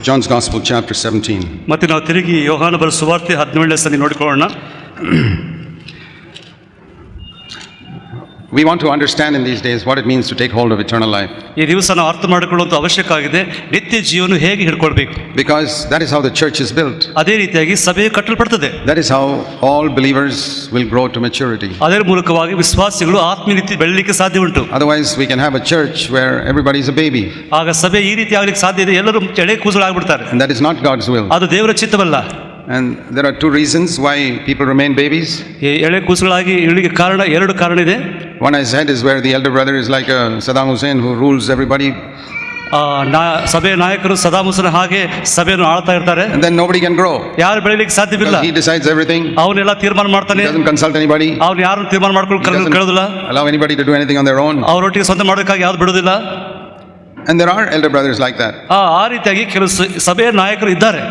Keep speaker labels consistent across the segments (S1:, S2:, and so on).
S1: John's Gospel, chapter 17.
S2: ಮತ್ತೆ ನಾವು ತಿರುಗಿ ಯೋಹಾನ ಬರೆದ ಸುವಾರ್ತೆ 17ನೇ ಸಲ ನೋಡಿಕೊಳ್ಳೋಣ.
S1: We want to understand in these days what it means to take hold of eternal life.
S2: ಈ ದಿವಸ ನಾವು ಅರ್ಥ ಮಾಡಿಕೊಳ್ಳುವಂತ ಅವಶ್ಯಕ ಆಗಿದೆ, ನಿತ್ಯ ಜೀವನ ಹೇಗೆ ಹಿಡ್ಕೊಳ್ಬೇಕು.
S1: Because that is how the church is built.
S2: ಅದೇ ರೀತಿಯಾಗಿ ಸಭೆ ಕಟ್ಟಲ್ಪಡುತ್ತದೆ.
S1: That is how all believers will grow to maturity.
S2: ಅದರ ಮೂಲಕವಾಗಿ ವಿಶ್ವಾಸಿಗಳು ಆತ್ಮೀಯ ರೀತಿ ಬೆಳೆಯಲಿಕ್ಕೆ ಸಾಧ್ಯ ಉಂಟು.
S1: Otherwise we can have a church where everybody is a baby.
S2: ಆಗ ಸಭೆ ಈ ರೀತಿ ಆಗಲಿಕ್ಕೆ ಸಾಧ್ಯ ಇದೆ, ಎಲ್ಲರೂ ಎಳೆ ಕೂಸುಗಳಾಗ್ಬಿಡ್ತಾರೆ.
S1: And that is not God's will.
S2: ಅದು ದೇವರ ಚಿತ್ತವಲ್ಲ.
S1: And there are two reasons why people remain babies.
S2: ಈ ಎಳೆ ಕೂಸುಗಳಾಗಿ ಇಳಿಗೆ ಕಾರಣ ಎರಡು ಕಾರಣ ಇದೆ.
S1: One I said is where the elder brother is like a Saddam Hussein who rules everybody.
S2: ಸಭೆಯ ನಾಯಕರು ಸದಾಂ ಹುಸೇನ್ ಹಾಗೆ ಸಭೆಯನ್ನು ಆಳ್ತಾ ಇರ್ತಾರೆ.
S1: And then nobody can grow.
S2: ಯಾರು ಬೆಳೆಯಲಿಕ್ಕೆ ಸಾಧ್ಯವಿಲ್ಲ.
S1: He decides everything.
S2: ಅವನೆಲ್ಲ ತೀರ್ಮಾನ ಮಾಡ್ತಾನೆ.
S1: He doesn't consult anybody.
S2: ಅವ್ನು ಯಾರು ತೀರ್ಮಾನ ಮಾಡ್ಕೊಂಡು ಕೇಳೋದಿಲ್ಲ.
S1: Allow anybody to do anything on their own.
S2: ಅವರೊಟ್ಟಿಗೆ ಸ್ವಂತ ಮಾಡೋದಕ್ಕಾಗಿ ಯಾವ್ದು ಬಿಡೋದಿಲ್ಲ.
S1: And there are elder brothers like that.
S2: ಆ ರೀತಿಯಾಗಿ ಕೆಲವು ಸಭೆಯ ನಾಯಕರು ಇದ್ದಾರೆ.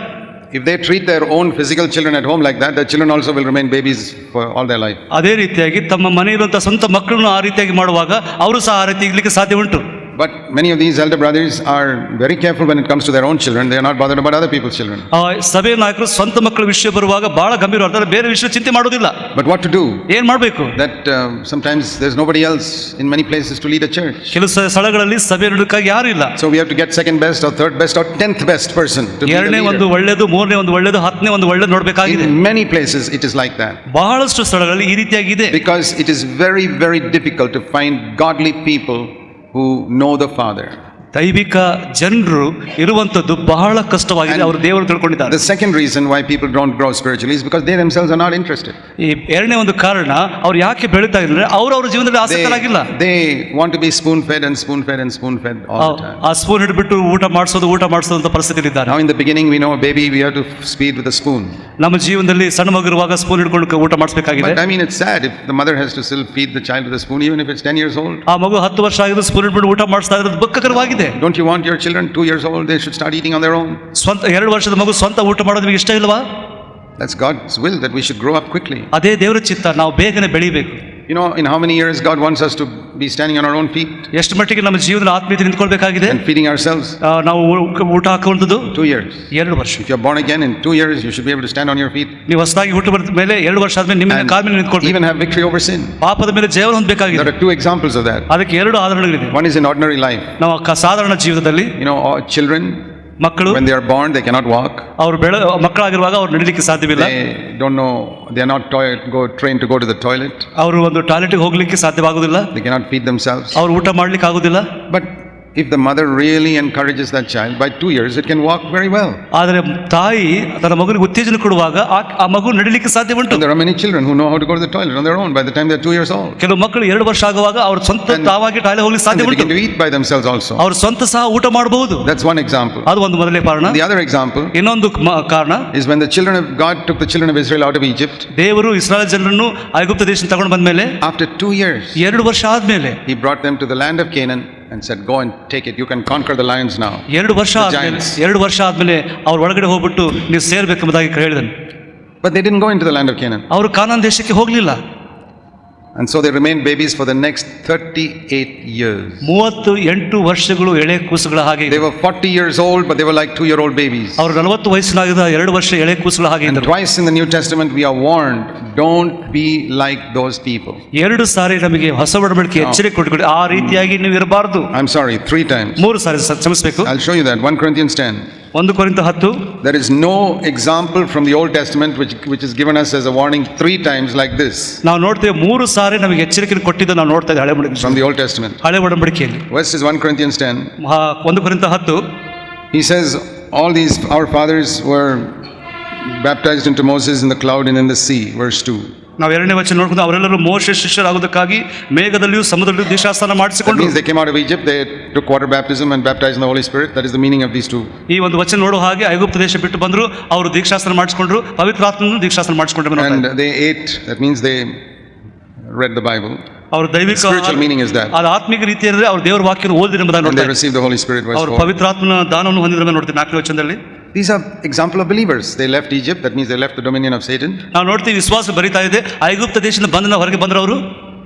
S1: If they treat their own physical children at home like that, their children also will remain babies for all their life.
S2: ಅದೇ ರೀತಿಯಾಗಿ ತಮ್ಮ ಮನೆಯಲ್ಲಿರುವಂತಹ ಸ್ವಂತ ಮಕ್ಕಳನ್ನು ಆ ರೀತಿಯಾಗಿ ಮಾಡುವಾಗ ಅವರು ಸಹ ಆ ರೀತಿ ಇರ್ಲಿಕ್ಕೆ ಸಾಧ್ಯ ಉಂಟು.
S1: But many of these elder brothers are very careful when it comes to their own children. They are not bothered about other people's children.
S2: ಸಭೆಯ ನಾಯಕರು ಸ್ವಂತ ಮಕ್ಕಳ ವಿಷಯ ಬರುವಾಗ ಬಹಳ ಗಂಭೀರವಾದ ಬೇರೆ ವಿಷಯ ಚಿಂತೆ ಮಾಡೋದಿಲ್ಲ.
S1: But what to do?
S2: ಏನ್ ಮಾಡಬೇಕು?
S1: That sometimes there's nobody else in many places to lead a church.
S2: ಕೆಲವು ಸ್ಥಳಗಳಲ್ಲಿ ಸಭೆ ನಡೆಯಕ್ಕಾಗಿ ಯಾರು ಇಲ್ಲ.
S1: So we have to get second best or third best or 10th best person to be the
S2: ಎರಡನೇ ಒಂದು
S1: leader.
S2: ಒಳ್ಳೆಯದು, ಮೂರನೇ ಒಂದು ಒಳ್ಳೆಯದು, ಹತ್ತನೇ ಒಂದು ಒಳ್ಳೆಯದು ನೋಡಬೇಕಾಗಿದೆ.
S1: In many places it is like that.
S2: ಬಹಳಷ್ಟು ಸ್ಥಳಗಳಲ್ಲಿ ಈ ರೀತಿಯಾಗಿದೆ.
S1: Because it is very, very difficult to find godly people who know the Father.
S2: ದೈವಿಕ ಜನರು ಇರುವಂತದ್ದು ಬಹಳ ಕಷ್ಟವಾಗಿದೆ. ಅವರು ದೇವರು ತಿಳ್ಕೊಂಡಿದ್ದಾರೆ.
S1: The second reason why people don't grow spiritually is because they themselves are not interested.
S2: ಈ ಎರಡನೇ ಒಂದು ಕಾರಣ ಅವ್ರು ಯಾಕೆ ಬೆಳೀತಾ ಇದ್ದಾರೆ, ಅವರವರ ಜೀವನದಲ್ಲಿ ಆಸಕ್ತರಾಗಿಲ್ಲ.
S1: They want to be spoon fed and spoon fed and spoon fed all the time.
S2: ಆ ಸ್ಪೂನ್ ಹಿಡಿದ್ಬಿಟ್ಟು ಊಟ ಮಾಡಿಸೋದು ಅಂತ ಪರಿಸ್ಥಿತಿಯಲ್ಲಿ ಇದ್ದಾರೆ.
S1: Now in the beginning we know a baby we have to feed with a spoon.
S2: ನಮ್ಮ ಜೀವನದಲ್ಲಿ ಸಣ್ಣ ಮಗು ಇರುವಾಗ ಸ್ಪೂನ್ ಹಿಡ್ಕೊಂಡು ಊಟ ಮಾಡಿಸಬೇಕಾಗಿದೆ.
S1: But I mean it's sad if the mother has to still feed the child with a spoon even if it's 10 years old.
S2: ಆ ಮಗು 10 ವರ್ಷ ಆಗಿದ್ರು ಸ್ಪೂನ್ ಹಿಡ್ಬಿಟ್ಟು ಊಟ ಮಾಡಿಸ್ತಾ ಇರೋದು ದುಃಖಕರವಾಗಿದೆ.
S1: Don't you want your children 2 years old they should start eating on their own?
S2: ಸ್ವಂತ 2 ವರ್ಷದ ಮಗು ಸ್ವಂತ ಊಟ ಮಾಡೋದು ನಿಮಗೆ ಇಷ್ಟ ಇಲ್ವಾ?
S1: That's God's will that we should grow up quickly.
S2: ಅದೇ ದೇವರ ಚಿತ್ತ, ನಾವು ಬೇಗನೆ ಬೆಳಿಬೇಕು.
S1: You know in how many years God wants us to be standing on our own feet?
S2: ಎಷ್ಟು ಮಟ್ಟಿಗೆ ನಮ್ಮ ಜೀವನದಲ್ಲಿ ಆತ್ಮೀಯತೆ ನಿಂತ್ಕೊಳ್ಬೇಕಾಗಿದೆ
S1: And feeding ourselves?
S2: ನಾವು ಊಟ ಹಾಕುವಂಥದ್ದು
S1: 2 years.
S2: 2 ವರ್ಷ.
S1: If you're born again in 2 years you should be able to stand on your feet.
S2: ನೀವು ಹೊಸದಾಗಿ ಹುಟ್ಟು ಬಂದ ಮೇಲೆ 2 ವರ್ಷ ಆದ್ಮೇಲೆ ನಿಮ್ಮ ಕಾಲ ಮೇಲೆ ನಿಂತ್ಕೊಳ್ಬೇಕು.
S1: Even have victory over sin.
S2: ಪಾಪದ ಮೇಲೆ ಜಯವನ್ನು ಹೊಂದಬೇಕಾಗಿದೆ.
S1: There are 2 examples of that.
S2: ಅದಕ್ಕೆ 2 ಆಧಾರಗಳಿವೆ.
S1: One is in ordinary life.
S2: ನಾವು ಸಾಧಾರಣ ಜೀವನದಲ್ಲಿ
S1: Children
S2: ಮಕ್ಕಳು
S1: when they are born they cannot walk.
S2: ಅವರು ಮಕ್ಕಳಾಗಿರುವಾಗ ಅವ್ರು ನಡೀಲಿಕ್ಕೆ ಸಾಧ್ಯವಿಲ್ಲ.
S1: They don't know, they are not trained to go to the toilet.
S2: ಅವರು ಒಂದು ಟಾಯ್ಲೆಟ್ಗೆ ಹೋಗ್ಲಿಕ್ಕೆ ಸಾಧ್ಯವಾಗುವುದಿಲ್ಲ.
S1: They cannot feed themselves.
S2: ಅವರು ಊಟ ಮಾಡ್ಲಿಕ್ಕೆ ಆಗುದಿಲ್ಲ.
S1: But if the mother really encourages that child, by 2 years it can walk very well.
S2: ಆದರೆ ತಾಯಿ ತನ್ನ ಮಗುವಿಗೆ ಉತ್ತೇಜನ ಕೊಡುವಾಗ ಆ ಮಗು ನಡೀಲಿಕ್ಕೆ ಸಾಧ್ಯ ಉಂಟು.
S1: There are many children who know how to go to the toilet on their own by the time they are 2 years old.
S2: ಕೆಲವು ಮಕ್ಕಳು 2 ವರ್ಷ ಆಗುವಾಗ ಅವರು ಸ್ವಂತ ತಾವಾಗಿ ಟಾಯ್ಲೆಟ್ ಹೋಗ್ಲಿಕ್ಕೆ ಸಾಧ್ಯ ಉಂಟು.
S1: They begin to eat by themselves also.
S2: ಅವರು ಸ್ವಂತ ಸಹ ಊಟ ಮಾಡಬಹುದು.
S1: That's one example.
S2: ಅದು ಒಂದು ಮೊದಲನೇ ಕಾರಣ.
S1: The other example
S2: ಇನ್ನೊಂದು ಕಾರಣ
S1: is when the children of God took the children of Israel out of Egypt.
S2: ದೇವರು ಇಸ್ರಾಯೇಲ್ ಜನರನ್ನು ಐಗುಪ್ತ ದೇಶದಿಂದ ತಗೊಂಡು ಬಂದ ಮೇಲೆ
S1: After 2 years
S2: 2 ವರ್ಷ ಆದ್ಮೇಲೆ
S1: he brought them to the land of Canaan and said go and take it, you can conquer the lions now.
S2: 2 ವರ್ಷ ಆದ್ಮೇಲೆ ಅವ್ರ ಒಳಗಡೆ ಹೋಗ್ಬಿಟ್ಟು ನೀವು ಸೇರ್ಬೇಕೆಂಬುದಾಗಿ ಹೇಳಿದನು.
S1: But they didn't go into the land of Canaan.
S2: ಅವರು ಕಾನಾನ್ ದೇಶಕ್ಕೆ ಹೋಗ್ಲಿಲ್ಲ.
S1: And so they remained babies for the next 38 years.
S2: 38 ವರ್ಷಗಳು ಎಳೆ ಕೂಸುಗಳ ಹಾಗೆ.
S1: They were 40 years old but they were like 2-year-old babies.
S2: ಅವರು 40 ವಯಸ್ಸಿನಾಗಿದ್ದ 2 ವರ್ಷ ಎಳೆ ಕೂಸುಗಳ ಹಾಗೆ ಇದ್ದರು.
S1: And twice in the New Testament we are warned, don't be like those people.
S2: 2 ಸಾರಿ ನಮಗೆ ಹೊಸ ಒಡಂಬಡಿಕೆ ಎಚ್ಚರಿಕೆ ಕೊಟ್ಟಿದೆ, ಆ ರೀತಿಯಾಗಿ ನೀವು ಇರಬಾರದು.
S1: I'm sorry, 3 times.
S2: 3 ಸಾರಿ ಕ್ಷಮಿಸಬೇಕು.
S1: I'll show you that. 1 Corinthians 10.
S2: 1 ಕೊರಿಂಥ 10.
S1: There is no example from the Old Testament which is given us as a warning 3 times like this.
S2: ನಾವು ನೋಡ್ತೇವೆ 3 ಸಾರಿ ನಮಗೆ ಎಚ್ಚರಿಕೆ ಕೊಟ್ಟಿದ್ದು ನಾವು ನೋಡ್ತಾ ಇದ್ದೇವೆ ಹಳೆ ಒಡಂಬಡಿಕೆ.
S1: From the Old Testament.
S2: ಹಳೆ ಒಡಂಬಡಿಕೆಯಲ್ಲಿ.
S1: Verse is 1 Corinthians 10.
S2: 1 ಕೊರಿಂಥ 10.
S1: He says all these our fathers were baptized into Moses in the cloud and in the sea. Verse 2.
S2: ನಾವು 2ನೇ ವಚನ ನೋಡ್ಕೊಂಡು ಅವರೆಲ್ಲರೂ ಮೋಶೆ ಶಿಷ್ಯರಾಗುವುದಕ್ಕಾಗಿ ಮೇಘದಲ್ಲಿಯೂ ಸಮುದ್ರದಲ್ಲಿಯೂ ದೀಕ್ಷಾಸ್ನಾನ ಮಾಡಿಸಿಕೊಂಡರು.
S1: They came out of Egypt, they took water baptism and baptized in the Holy Spirit. That is the meaning of these 2.
S2: ಈ ಒಂದು ವಚನ ನೋಡೋ ಹಾಗೆ ಐಗುಪ್ತ ದೇಶ ಬಿಟ್ಟು ಬಂದರು, ಅವರು ದೀಕ್ಷಾಸ್ನಾನ ಮಾಡಿಸಿಕೊಂಡರು, ಪವಿತ್ರಾತ್ಮನನ್ನು ದೀಕ್ಷಾಸ್ನಾನ ಮಾಡಿಸಿಕೊಂಡರು.
S1: And they ate, that means they read the Bible.
S2: ಅವರು ದೈವಿಕ
S1: spiritual meaning is that.
S2: ಅದು ಆತ್ಮಿಕ ರೀತಿಯಲ್ಲಿ ಅವರು ದೇವರ ವಾಕ್ಯವನ್ನು ಓದಿದ್ರು ಎಂಬುದಾಗಿ ನೋಡ್ತಾರೆ.
S1: They received the Holy Spirit. Verse 4.
S2: ಅವರು ಪವಿತ್ರಾತ್ಮನ ದಾನವನ್ನು ಹೊಂದಿದ್ರು ಎಂದು ನೋಡ್ತೀವಿ 4ನೇ ವಚನದಲ್ಲಿ.
S1: These are example of believers. They left Egypt, that means they left the dominion of Satan.
S2: ನಾವು ನೋಡ್ತೀವಿ ವಿಶ್ವಾಸ ಬರಿತಾ ಇದೆ, ಐಗುಪ್ತ ದೇಶದಿಂದ ಬಂದ ಹೊರಗೆ ಬಂದರು ಅವರು.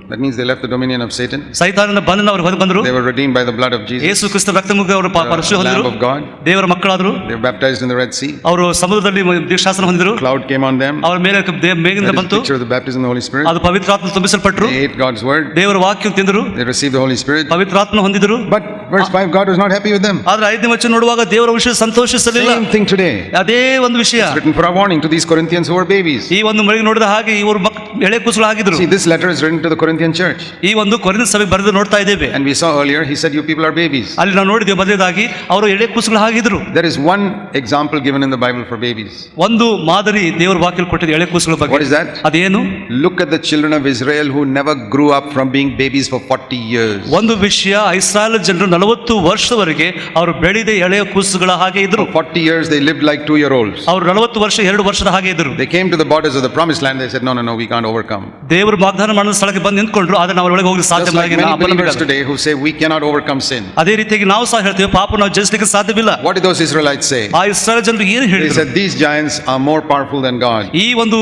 S1: That means they left the dominion of Satan.
S2: ಸೈತಾನನ ಬಂಧನ ಅವರು ಹೊರಗೆ ಬಂದರು.
S1: They were redeemed by the blood of Jesus.
S2: Yesu Krista ರಕ್ತಮುಖ ಅವರು ಪರಿಶುದ್ಧ ಹೊಂದಿದರು.
S1: Lamb of God.
S2: ದೇವರ ಮಕ್ಕಳಾದರು.
S1: They were baptized in the Red Sea.
S2: ಅವರು ಸಮುದ್ರದಲ್ಲಿ ದೀಕ್ಷಾಸ್ನಾನ ಹೊಂದಿದರು.
S1: Cloud came on them.
S2: ಅವರ ಮೇಲೆ ಮೇಘದಿಂದ ಬಂತು.
S1: Picture of the baptism of the Holy Spirit.
S2: ಅದು ಪವಿತ್ರಾತ್ಮ ತುಂಬಿಸಲ್ಪಟ್ಟರು.
S1: They ate God's word.
S2: ದೇವರ ವಾಕ್ಯವನ್ನು ತಿಂದರು.
S1: They received the Holy Spirit.
S2: ಪವಿತ್ರಾತ್ಮ ಹೊಂದಿದರು.
S1: But verse 5, God was not happy with them.
S2: ಆದ್ರೆ 5ನೇ ವಚನ ನೋಡುವಾಗ ದೇವರ ವಿಷಯ ಸಂತೋಷಿಸಲಿಲ್ಲ.
S1: Same thing today.
S2: ಅದೇ ಒಂದು ವಿಷಯ.
S1: It's written for a warning to these Corinthians who were babies.
S2: ಈ ಒಂದು ಮಳೆಗೆ ನೋಡಿದ ಹಾಗೆ ಇವರು ಎಳೆ ಕೂಸುಗಳು ಆಗಿದ್ರು.
S1: See, this letter is written to the Corinthian church.
S2: ಈ ಒಂದು ಕೊರಿಂಥ ಸಭೆಗೆ ಬರೆದು ನೋಡ್ತಾ ಇದ್ದೇವೆ.
S1: And we saw earlier, he said, you people are babies.
S2: ಅಲ್ಲಿ ನಾವು ನೋಡಿದ್ದೇವೆ ಮೊದಲೇದಾಗಿ ಅವರು ಎಳೆ ಕೂಸುಗಳು ಆಗಿದ್ರು.
S1: There is one example given in the Bible for babies.
S2: ಒಂದು ಮಾದರಿ ದೇವರ ವಾಕ್ಯದಲ್ಲಿ ಕೊಟ್ಟಿದೆ ಎಳೆ ಕೂಸುಗಳ ಬಗ್ಗೆ.
S1: What is that?
S2: ಅದೇನು?
S1: Look at the children of Israel who never grew up from being babies for 40 years.
S2: ಒಂದು ವಿಷಯ, ಇಸ್ರಾಯೇಲ್ ಜನರು 40 ವರ್ಷದವರೆಗೆ ಅವರು ಬೆಳೆದ ಎಳೆಯ ಕೂಸುಗಳ ಹಾಗೆ ಇದ್ರು.
S1: 40 years they lived like 2-year-olds.
S2: ಅವರು 40 ವರ್ಷ 2 ವರ್ಷದ ಹಾಗೆ ಇದ್ರು.
S1: They came to the borders of the promised land. They said, no, we can't overcome.
S2: ದೇವರು ವಾಗ್ದಾನ ಮಾಡಿದ ಸ್ಥಳಕ್ಕೆ ಬಂದು ನಿಂತ್ಕೊಂಡ್ರು, ಆದ್ರೆ ನಾವು ಒಳಗೆ ಹೋಗಲು
S1: Just like
S2: ಸಾಧ್ಯವಿಲ್ಲ.
S1: many believers today who say we cannot overcome sin.
S2: ಅದೇ ರೀತಿಯಾಗಿ ನಾವು ಸಹ ಹೇಳ್ತೇವೆ ಪಾಪ ನಾವು ಜಯಿಸಲಿಕ್ಕೆ ಸಾಧ್ಯವಿಲ್ಲ.
S1: What did those Israelites say?
S2: ಆ ಇಸ್ರಾಯೇಲ್ ಜನರು ಏನು
S1: They
S2: ಹೇಳಿದ್ರು?
S1: said these giants are more powerful than God.
S2: ಈ ಒಂದು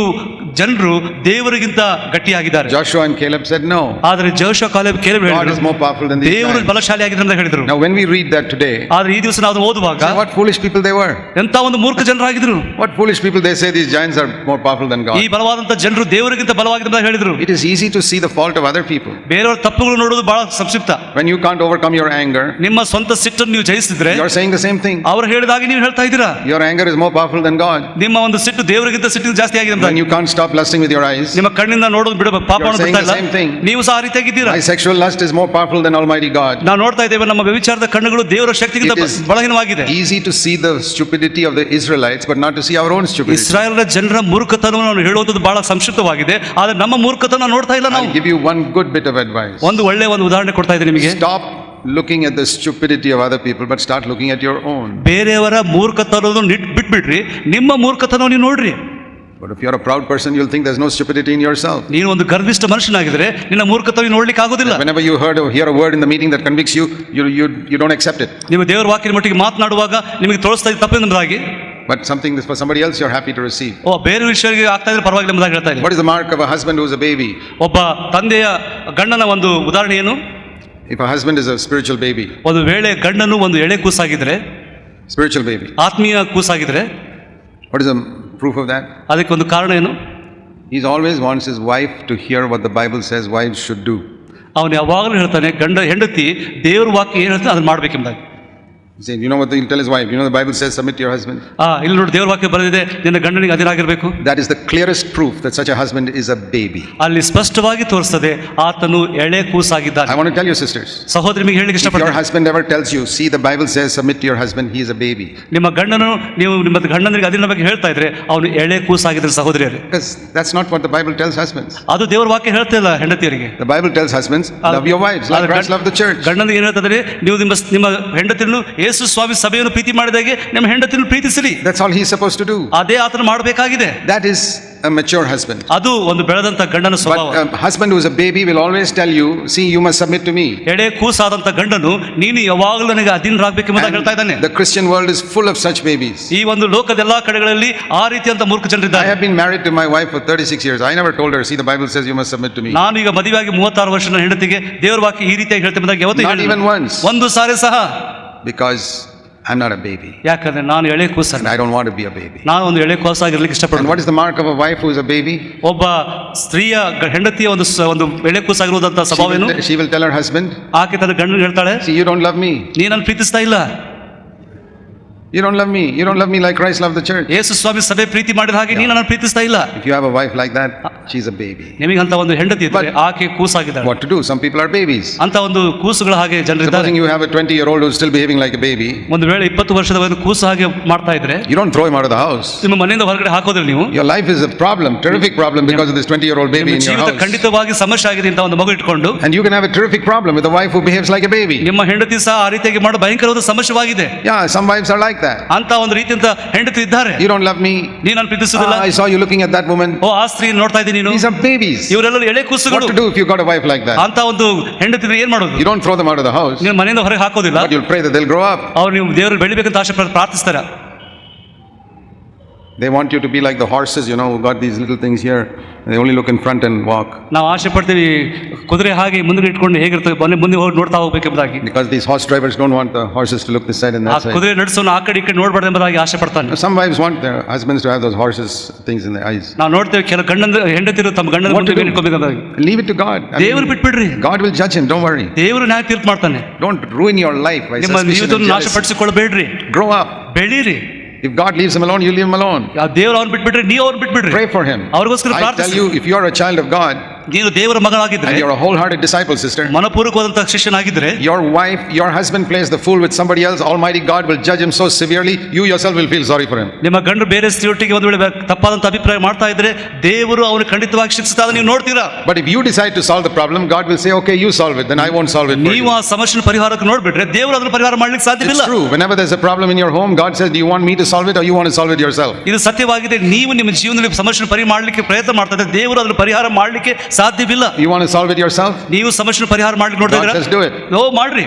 S2: ಜನರು ದೇವರಿಗಿಂತ ಗಟ್ಟಿಯಾಗಿದ್ದಾರೆ.
S1: Joshua and Caleb said no.
S2: ಆದರೆ ಜೋಶುವ ಕಾಲೇಬ್ ಕೇಲೇಬ್
S1: God
S2: ಹೇಳಿದ್ರು
S1: is more powerful than these
S2: ದೇವರು
S1: giants.
S2: ಬಲಶಾಲಿ ಆಗಿದ್ದಾರೆ ಅಂತ ಹೇಳಿದ್ರು.
S1: Now when we read that today,
S2: ಆದ್ರೆ ಈ ದಿವಸ ನಾವು ಓದುವಾಗ
S1: what foolish people they were.
S2: ಎಂತ ಒಂದು ಮೂರ್ಖ ಜನರಾಗಿದ್ರು.
S1: What foolish people, they say these giants are more powerful than God.
S2: ಈ ಬಲವಾದಂತ ಜನರು ದೇವರಿಗಿಂತ ಬಲವಾಗಿದ್ದಾರೆ ಅಂತ ಹೇಳಿದ್ರು.
S1: It is easy to see the fault of other people.
S2: ಬೇರೆಯವರ ತಪ್ಪುಗಳು ನೋಡೋದು ಬಹಳ ಸಂಕ್ಷಿಪ್ತ.
S1: When you can't overcome your anger,
S2: ನಿಮ್ಮ ಸ್ವಂತ ಸಿಟ್ಟನ್ನು ನೀವು ಜಯಿಸಿದ್ರೆ
S1: you are saying the same thing.
S2: ಅವರು ಹೇಳಿದಾಗ ನೀವು ಹೇಳ್ತಾ ಇದ್ದೀರಾ
S1: Your anger is more powerful than God.
S2: ನಿಮ್ಮ ಒಂದು ಸಿಟ್ಟು ದೇವರಿಗಿಂತ ಸಿಟ್ಟು ಜಾಸ್ತಿ ಆಗಿದೆ ಅಂತ.
S1: When you can't stop lusting with your eyes,
S2: ನಿಮ್ಮ ಕಣ್ಣಿಂದ ನೋಡೋದು ಬಿಡ ಪಾಪವನ್ನು
S1: saying
S2: ಬಿಡ್ತಾ
S1: the same thing.
S2: ಇಲ್ಲ. ನೀವು ಸಹ ಆ ರೀತಿಯಾಗಿದ್ದೀರಾ.
S1: my sexual lust is more powerful than Almighty God.
S2: ನಾವು ನೋಡ್ತಾ ಇದ್ದೇವೆ ನಮ್ಮ ವ್ಯಭಿಚಾರದ ಕಣ್ಣುಗಳು ದೇವರ ಶಕ್ತಿಗಿಂತ
S1: It is
S2: ಬಲಹೀನವಾಗಿದೆ.
S1: easy to see the stupidity of the Israelites, but not to see our own stupidity.
S2: Israel ಜನರ ಮೂರ್ಖತನವನ್ನು ನಾವು ಹೇಳುವುದು ಬಹಳ ಸಂಕ್ಷಿಪ್ತವಾಗಿದೆ, ಆದ್ರೆ ನಮ್ಮ ಮೂರ್ಖತನ ನೋಡ್ತಾ ಇಲ್ಲ ನಾವು.
S1: I'll give you one good bit of advice.
S2: ಒಂದು ಉದಾಹರಣೆ ಕೊಡ್ತಾ ಇದ್ದೀನಿ ನಿಮಗೆ.
S1: Stop looking at the stupidity of other people, but start looking at your own.
S2: ಬೇರೆಯವರ ಮೂರ್ಖತನವನ್ನು ಬಿಟ್ಬಿಡ್ರಿ, ನಿಮ್ಮ ಮೂರ್ಖತನವನ್ನು ನೀವು ನೋಡ್ರಿ.
S1: But if you're a proud person, you'll think there's no stupidity in yourself.
S2: ನೀನು ಒಂದು ಗರ್ವಿಷ್ಠ ಮನುಷ್ಯನಾಗಿದ್ರೆ ನಿನ್ನ ಮೂರ್ಖತನ ನೋಡ್ಲಿಕ್ಕೆ ಆಗೋದಿಲ್ಲ.
S1: Whenever you hear a word in the meeting that convicts you, you don't accept it.
S2: ನೀವು ದೇವರ ವಾಕ್ಯದ ಮಟ್ಟಿಗೆ ಮಾತನಾಡುವಾಗ ನಿಮಗೆ ತೋರಿಸ್ತಾ ಇದ್ದ ತಪ್ಪೆಂಬುದಾಗಿ,
S1: but something for somebody else you're happy to receive.
S2: ಬೇರೆ ವಿಷಯಕ್ಕೆ ಆಗ್ತಾ ಇದ್ರೆ ಪರವಾಗಿಲ್ಲ ಎಂಬುದಾಗಿ ಹೇಳ್ತಾ ಇದ್ದೀನಿ.
S1: What is the mark of a husband who's a baby?
S2: ಒಬ್ಬ ತಂದೆಯ ಗಂಡನ ಒಂದು ಉದಾಹರಣೆ ಏನು?
S1: If a husband is a spiritual baby,
S2: ಒಂದು ವೇಳೆ ಗಂಡನು ಒಂದು ಎಳೆ ಕೂಸಾಗಿದ್ರೆ,
S1: spiritual baby,
S2: ಆತ್ಮೀಯ ಕೂಸಾಗಿದ್ರೆ,
S1: what is the proof of that?
S2: ಅದಕ್ಕೆ ಒಂದು ಕಾರಣ ಏನು?
S1: He always wants his wife to hear what the Bible says wives should do.
S2: ಅವನು ಯಾವಾಗಲೂ ಹೇಳ್ತಾನೆ ಹೆಂಡತಿ ದೇವ್ರ ವಾಕ್ಯ ಏನು ಹೇಳ್ತಾನೆ ಅದನ್ನ ಮಾಡ್ಬೇಕೆಂಬುದಾಗಿ.
S1: See, you know what he'll tell his wife? You know the Bible says submit to your husband.
S2: ಇಲ್ಲಿ ನೋಡಿ ದೇವರ ವಾಕ್ಯ ಬರೆದಿದೆ, ನಿನ್ನ ಗಂಡನಿಗೆ ಅಧೀನರಾಗಿರಬೇಕು.
S1: That is the clearest proof that such a husband is a baby.
S2: ಅಲ್ಲಿ ಸ್ಪಷ್ಟವಾಗಿ ತೋರಿಸ್ತದೆ ಆತನು ಎಳೆ ಕೂಸಾಗಿದ್ದಾನೆ.
S1: I want to tell you, sisters,
S2: ಸಹೋದರಿ, ನಿಮಗೆ ಹೇಳಿಕ್ಕೆ
S1: if your
S2: ಇಷ್ಟಪಡ್ತೀನಿ,
S1: husband ever tells you, see the Bible says submit to your husband, he is a baby.
S2: ನಿಮ್ಮ ಗಂಡನು ನೀವು ನಿಮ್ಮ ಗಂಡನಿಗೆ ಅಧೀನ ಬಗ್ಗೆ ಹೇಳ್ತಾ ಇದ್ರೆ ಅವನು ಎಳೆ ಕೂಸಾಗಿದ್ರೆ ಸಹೋದರಿಯರೇ.
S1: Because that's not what the Bible tells husbands.
S2: ಅದು ದೇವರ ವಾಕ್ಯ ಹೇಳ್ತಾ ಇಲ್ಲ ಹೆಂಡತಿಯರಿಗೆ.
S1: The Bible tells husbands, love your wives like Christ loved the church.
S2: ಗಂಡನಿಗೆ ಏನು ಹೇಳ್ತದೆ? ನೀವು ನಿಮ್ಮ ಹೆಂಡತಿಯನ್ನು ಯೇಸು ಸ್ವಾಮಿ ಸಭೆಯನ್ನು ಪ್ರೀತಿ ಮಾಡಿದಾಗೆ ನಿಮ್ಮ ಹೆಂಡತಿಯನ್ನು ಪ್ರೀತಿಸಿರಿ.
S1: That's all he's supposed to do.
S2: ಅದೇ ಆತನು ಮಾಡಬೇಕಾಗಿದೆ.
S1: That is a mature husband.
S2: ಅದು ಒಂದು ಬೆಳೆದಂತ ಗಂಡನ ಸ್ವಭಾವ.
S1: But a husband who is a baby will always tell you, see, you must submit to me.
S2: ಎಳೆ ಕೂಸಾದಂತ ಗಂಡನು ನೀನು ಯಾವಾಗಲೂ ನನಗೆ ಅಧೀನರಾಗಬೇಕೆಂಬುದಾಗಿ ಹೇಳ್ತಾ ಇದ್ದಾನೆ.
S1: The Christian world is full of such babies.
S2: ಈ ಒಂದು ಲೋಕದ ಎಲ್ಲಾ ಕಡೆಗಳಲ್ಲಿ ಆ ರೀತಿಯಂತ ಮೂರ್ಖ
S1: I
S2: ಜನರಿದ್ದಾರೆ.
S1: have been married to my wife for 36 years. I never told her, see, the Bible says you must submit to me.
S2: ನಾನು ಈಗ ಮದುವೆಯಾಗಿ 36 ವರ್ಷದ ಹೆಂಡತಿಗೆ ದೇವರ ವಾಕ್ಯ ಈ ರೀತಿಯಾಗಿ ಹೇಳ್ತೇನೆ ಎಂಬುದಾಗಿ ಯಾವತ್ತೂ
S1: Not
S2: ಹೇಳಿಲ್ಲ.
S1: even once.
S2: ಒಂದು ಸಾರಿ ಸಹ.
S1: Because I'm not a baby.
S2: ಯಾಕಂದ್ರೆ ನಾನು ಎಳೆ ಕೂಸಲ್ಲ.
S1: And I don't want to be a baby.
S2: ನಾನು ಒಂದು ಎಳೆ ಕೂಸಾಗಿರ್ಲಿಕ್ಕೆ
S1: And
S2: ಇಷ್ಟಪಡ್ತೀನಿ.
S1: what is the mark of a wife who is a baby?
S2: ಒಬ್ಬ ಸ್ತ್ರೀಯ ಹೆಂಡತಿಯ ಒಂದು ಎಳೆ ಕೂಸಾಗಿರುವುದಂತ ಸ್ವಭಾವ ಏನು?
S1: She will tell her husband,
S2: ಆಕೆ ತನ್ನ ಗಂಡನಿಗೆ ಹೇಳ್ತಾಳೆ,
S1: see, you don't love me.
S2: ನೀ ನನ್ನ ಪ್ರೀತಿಸ್ತಾ ಇಲ್ಲ.
S1: You don't love me. You don't love me like Christ loved the church.
S2: ಯೇಸು ಸ್ವಾಮಿ ಸಭೆ ಪ್ರೀತಿ ಮಾಡಿದ ಹಾಗೆ ನೀನು ನನ್ನ ಪ್ರೀತಿಸ್ತಾ ಇಲ್ಲ.
S1: If you have a wife like that, she's a baby.
S2: ನಿಮಗೆ ಅಂತ ಒಂದು ಹೆಂಡತಿ ಇದ್ರೆ ಆಕೆ ಕೂಸಾಗಿದ್ದಾಳೆ.
S1: What to do? Some people are babies.
S2: ಅಂತ ಒಂದು ಕೂಸುಗಳ ಹಾಗೆ ಜನರಿದ್ದಾರೆ.
S1: Supposing you have a 20-year-old who's still behaving like a baby.
S2: ಒಂದು ವೇಳೆ 20 ವರ್ಷದ ಒಂದು ಕೂಸು ಹಾಗೆ ಮಾಡ್ತಾ ಇದ್ರೆ
S1: You don't throw him out of the house.
S2: ನಿಮ್ಮ ಮನೆಯಿಂದ ಹೊರಗಡೆ ಹಾಕೋದಿಲ್ಲ ನೀವು.
S1: Your life is a problem, terrific problem, because of this 20-year-old baby in your
S2: ಜೀವಿತ
S1: house.
S2: ಖಂಡಿತವಾಗಿ ಸಮಸ್ಯೆ ಆಗಿದೆ ಅಂತ ಒಂದು ಮಗು ಇಟ್ಕೊಂಡು.
S1: And you can have a terrific problem with a wife who behaves like a baby.
S2: ನಿಮ್ಮ ಹೆಂಡತಿ ಸಹ ಆ ರೀತಿಯಾಗಿ ಮಾಡೋ ಭಯಂಕರವಾದ ಸಮಸ್ಯೆವಾಗಿದೆ.
S1: Yeah, some wives are like that.
S2: ಅಂತ ಒಂದು ರೀತಿಯಿಂದ ಹೆಂಡತಿ ಇದ್ದಾರೆ.
S1: You don't love me.
S2: ನೀನು ನನ್ನ ಪ್ರೀತಿಸುವುದಿಲ್ಲ.
S1: I saw you looking at that woman.
S2: ಆ ಸ್ತ್ರೀ ನೋಡ್ತಾ ಇದ್ದೀನಿ ನೀನು.
S1: These are babies.
S2: ಇವರೆಲ್ಲರೂ ಎಳೆ ಕೂಸುಗಳು.
S1: What to do if you got a wife like that?
S2: ಅಂತ ಒಂದು ಹೆಂಡತಿ ಇದ್ರೆ ಏನ್ ಮಾಡೋದು?
S1: You don't throw them out of the house.
S2: ನೀವು ಮನೆಯಿಂದ ಹೊರಗೆ ಹಾಕೋದಿಲ್ಲ.
S1: But you'll pray that they'll grow up.
S2: ಅವ್ರು ನೀವು ದೇವರು ಬೆಳಿಬೇಕಂತ ಆಶೆ ಪ್ರಾರ್ಥಿಸ್ತಾರೆ.
S1: They want you to be like the horses, you know, who got these little things here. They only look in front and walk.
S2: ನಾವು ಆಸೆ ಪಡ್ತೀವಿ ಕುದುರೆ ಹಾಗೆ ಮುಂದೆ ಇಟ್ಕೊಂಡು ಹೇಗಿರ್ತವೆ ಮುಂದೆ ಹೋಗಿ ನೋಡ್ತಾ ಹೋಗ್ಬೇಕೆಂಬುದಾಗಿ.
S1: Because these horse drivers don't want the horses to look this side and
S2: ಆ
S1: that side.
S2: ಕುದುರೆ ನಡೆಸೋನು ಆ ಕಡೆ ಈ ಕಡೆ ನೋಡಬಾರ್ದು ಎಂಬುದಾಗಿ ಆಸೆ ಪಡ್ತಾನೆ.
S1: Some wives want their husbands to have those horses things in their eyes.
S2: ನಾವು ನೋಡ್ತೇವೆ ಕೆಲವು ಹೆಂಡತಿರು ತಮ್ಮ ಗಂಡನ ಮುಂದೆ ಇಟ್ಕೋಬೇಕಂಬುದಾಗಿ.
S1: Leave it to God.
S2: ದೇವರು ಬಿಟ್ಬಿಡ್ರಿ.
S1: God will judge him, don't worry.
S2: ದೇವರು ನ್ಯಾಯ ತೀರ್ಪು ಮಾಡ್ತಾನೆ.
S1: Don't ruin your life by
S2: ನಿಮ್ಮ
S1: suspicion
S2: ಜೀವಿತವನ್ನು
S1: and
S2: ನಾಶಪಡಿಸಿಕೊಳ್ಳಬೇಡ್ರಿ.
S1: jealousy. Grow up.
S2: ಬೆಳೀರಿ.
S1: If God leaves him alone, you leave him alone.
S2: ದೇವರು ಅವ್ನು ಬಿಟ್ಬಿಡ್ರಿ, ನೀವು ಅವ್ನು ಬಿಟ್ಬಿಡ್ರಿ.
S1: Pray for him.
S2: ಅವ್ರಿಗೋಸ್ಕರ
S1: I tell
S2: ಪ್ರಾರ್ಥಿಸಿ.
S1: you, if you are a child of God,
S2: ನೀನು ದೇವರ ಮಗನಾಗಿದ್ರೆ,
S1: and you're a wholehearted disciple, sister,
S2: ಮನಪೂರ್ವಕವಾದಂತಹ ಶಿಷ್ಯನಾಗಿದ್ರೆ,
S1: your wife, your husband plays the fool with somebody else, Almighty God will judge him so severely, you yourself will feel sorry for him.
S2: ನಿಮ್ಮ ಗಂಡು ಬೇರೆ ಸ್ತ್ರೀಯೊಟ್ಟಿಗೆ ಒಂದು ವೇಳೆ ತಪ್ಪಾದಂತ ಅಭಿಪ್ರಾಯ ಮಾಡ್ತಾ ಇದ್ರೆ ದೇವರು ಅವನು ಖಂಡಿತವಾಗಿ ಶಿಕ್ಷಿಸ್ತಾ ನೀವು ನೋಡ್ತೀರಾ.
S1: But if you decide to solve the problem, God will say, okay, you solve it, then I won't solve it for
S2: ನೀವು
S1: you.
S2: ಆ ಸಮಸ್ಯೆನ ಪರಿಹಾರಕ್ಕೆ ನೋಡ್ಬಿಟ್ರೆ ದೇವರು ಅದನ್ನ ಪರಿಹಾರ ಮಾಡ್ಲಿಕ್ಕೆ ಸಾಧ್ಯವಿಲ್ಲ.
S1: It's true. Whenever there's a problem in your home, God says, do you want me to solve it or you want to solve it yourself?
S2: ಇದು ಸತ್ಯವಾಗಿದೆ. ನೀವು ನಿಮ್ಮ ಜೀವನದಲ್ಲಿ ಸಮಸ್ಯೆನ ಪರಿಹಾರ ಮಾಡಲಿಕ್ಕೆ ಪ್ರಯತ್ನ ಮಾಡ್ತಾ ಇದ್ರೆ ದೇವರು ಅದನ್ನ ಪರಿಹಾರ ಮಾಡಲಿಕ್ಕೆ ಸಾಧ್ಯವಿಲ್ಲ.
S1: You want to solve it yourself?
S2: ನೀವು ಸಮಸ್ಯೆನ ಪರಿಹಾರ ಮಾಡ್ಲಿಕ್ಕೆ ನೋಡ್ತಾ
S1: God
S2: ಇದ್ದೀರಾ?
S1: says, do it.
S2: ಓ ಮಾಡ್ರಿ.